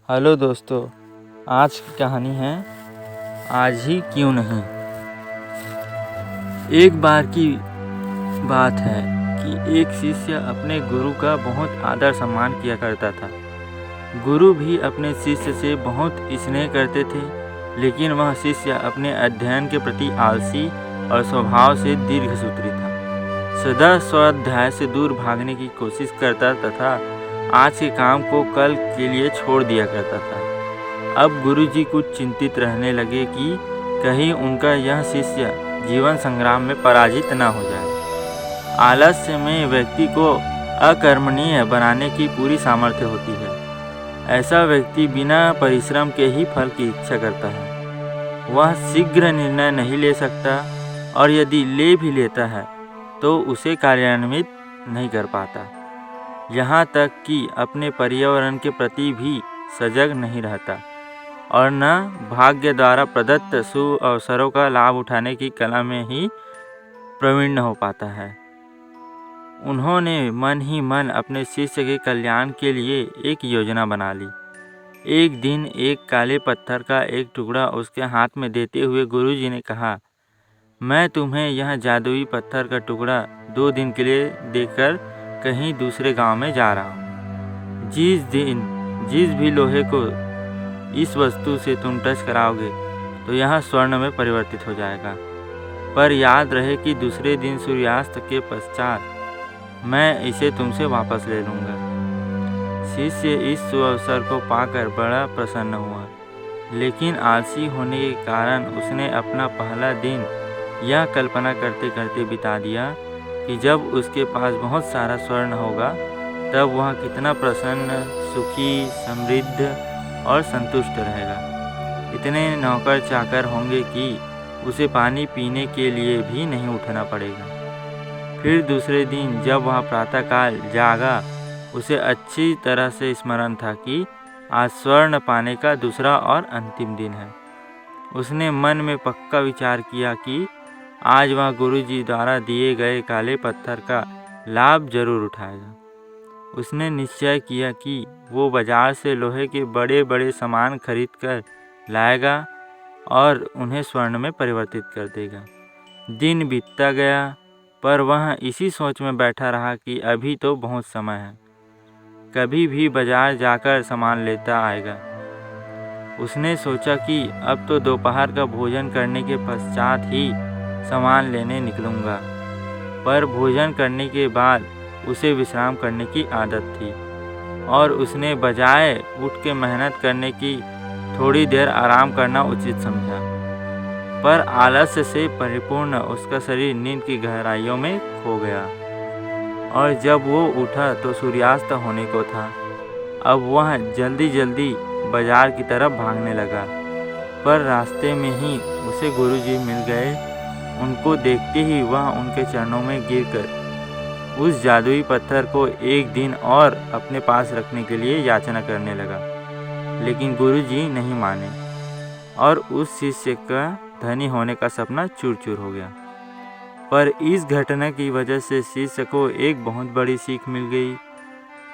Hello दोस्तों, आज की कहानी है आज ही क्यों नहीं। एक बार की बात है कि एक शिष्य अपने गुरु का बहुत आदर सम्मान किया करता था। गुरु भी अपने शिष्य से बहुत स्नेह करते थे, लेकिन वह शिष्य अपने अध्ययन के प्रति आलसी और स्वभाव से दीर्घसूत्री था। सदा स्वाध्याय से दूर भागने की कोशिश करता तथा आज के काम को कल के लिए छोड़ दिया करता था। अब गुरुजी कुछ चिंतित रहने लगे कि कहीं उनका यह शिष्य जीवन संग्राम में पराजित न हो जाए। आलस्य में व्यक्ति को अकर्मणीय बनाने की पूरी सामर्थ्य होती है। ऐसा व्यक्ति बिना परिश्रम के ही फल की इच्छा करता है। वह शीघ्र निर्णय नहीं ले सकता और यदि ले भी लेता है तो उसे कार्यान्वित नहीं कर पाता। यहाँ तक कि अपने पर्यावरण के प्रति भी सजग नहीं रहता और न भाग्य द्वारा प्रदत्त शुभ अवसरों का लाभ उठाने की कला में ही प्रवीण हो पाता है। उन्होंने मन ही मन अपने शिष्य के कल्याण के लिए एक योजना बना ली। एक दिन एक काले पत्थर का एक टुकड़ा उसके हाथ में देते हुए गुरुजी ने कहा, मैं तुम्हें यह जादुई पत्थर का टुकड़ा 2 दिन के लिए देकर कहीं दूसरे गांव में जा रहा हूँ। जिस भी लोहे को इस वस्तु से तुम टच कराओगे तो यह स्वर्ण में परिवर्तित हो जाएगा। पर याद रहे कि दूसरे दिन सूर्यास्त के पश्चात मैं इसे तुमसे वापस ले लूँगा। शिष्य इस सुअवसर को पाकर बड़ा प्रसन्न हुआ, लेकिन आलसी होने के कारण उसने अपना पहला दिन यह कल्पना करते करते बिता दिया कि जब उसके पास बहुत सारा स्वर्ण होगा तब वह कितना प्रसन्न, सुखी, समृद्ध और संतुष्ट रहेगा। इतने नौकर चाकर होंगे कि उसे पानी पीने के लिए भी नहीं उठना पड़ेगा। फिर दूसरे दिन जब वह प्रातःकाल जागा, उसे अच्छी तरह से स्मरण था कि आज स्वर्ण पाने का दूसरा और अंतिम दिन है। उसने मन में पक्का विचार किया कि आज वह गुरुजी द्वारा दिए गए काले पत्थर का लाभ जरूर उठाएगा। उसने निश्चय किया कि वो बाजार से लोहे के बड़े बड़े सामान खरीद कर लाएगा और उन्हें स्वर्ण में परिवर्तित कर देगा। दिन बीतता गया, पर वह इसी सोच में बैठा रहा कि अभी तो बहुत समय है, कभी भी बाजार जाकर सामान लेता आएगा। उसने सोचा कि अब तो दोपहर का भोजन करने के पश्चात ही सामान लेने निकलूँगा। पर भोजन करने के बाद उसे विश्राम करने की आदत थी और उसने बजाय उठ के मेहनत करने की थोड़ी देर आराम करना उचित समझा। पर आलस्य से परिपूर्ण उसका शरीर नींद की गहराइयों में खो गया और जब वो उठा तो सूर्यास्त होने को था। अब वह जल्दी जल्दी बाजार की तरफ भागने लगा, पर रास्ते में ही उसे गुरुजी मिल गए। उनको देखते ही वह उनके चरणों में गिरकर उस जादुई पत्थर को एक दिन और अपने पास रखने के लिए याचना करने लगा, लेकिन गुरुजी नहीं माने और उस शिष्य का धनी होने का सपना चूर चूर हो गया। पर इस घटना की वजह से शिष्य को एक बहुत बड़ी सीख मिल गई।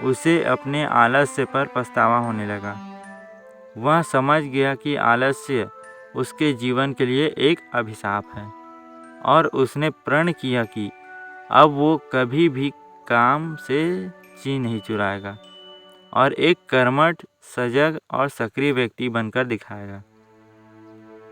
उसे अपने आलस्य पर पछतावा होने लगा। वह समझ गया कि आलस्य उसके जीवन के लिए एक अभिशाप है और उसने प्रण किया कि अब वो कभी भी काम से जी नहीं चुराएगा और एक कर्मठ, सजग और सक्रिय व्यक्ति बनकर दिखाएगा।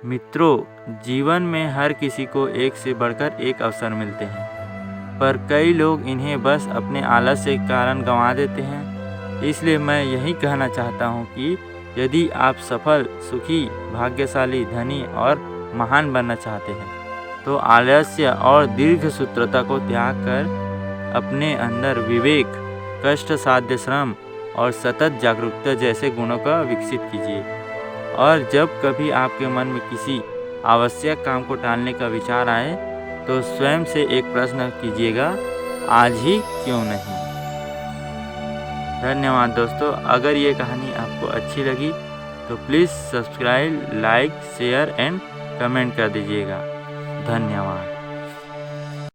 मित्रों, जीवन में हर किसी को एक से बढ़कर एक अवसर मिलते हैं, पर कई लोग इन्हें बस अपने आलस्य के कारण गंवा देते हैं। इसलिए मैं यही कहना चाहता हूँ कि यदि आप सफल, सुखी, भाग्यशाली, धनी और महान बनना चाहते हैं तो आलस्य और दीर्घसूत्रता को त्याग कर अपने अंदर विवेक, कष्ट साध्य श्रम और सतत जागरूकता जैसे गुणों का विकसित कीजिए। और जब कभी आपके मन में किसी आवश्यक काम को टालने का विचार आए तो स्वयं से एक प्रश्न कीजिएगा, आज ही क्यों नहीं। धन्यवाद दोस्तों। अगर ये कहानी आपको अच्छी लगी तो please subscribe, like, share and comment कर दीजिएगा। धन्यवाद।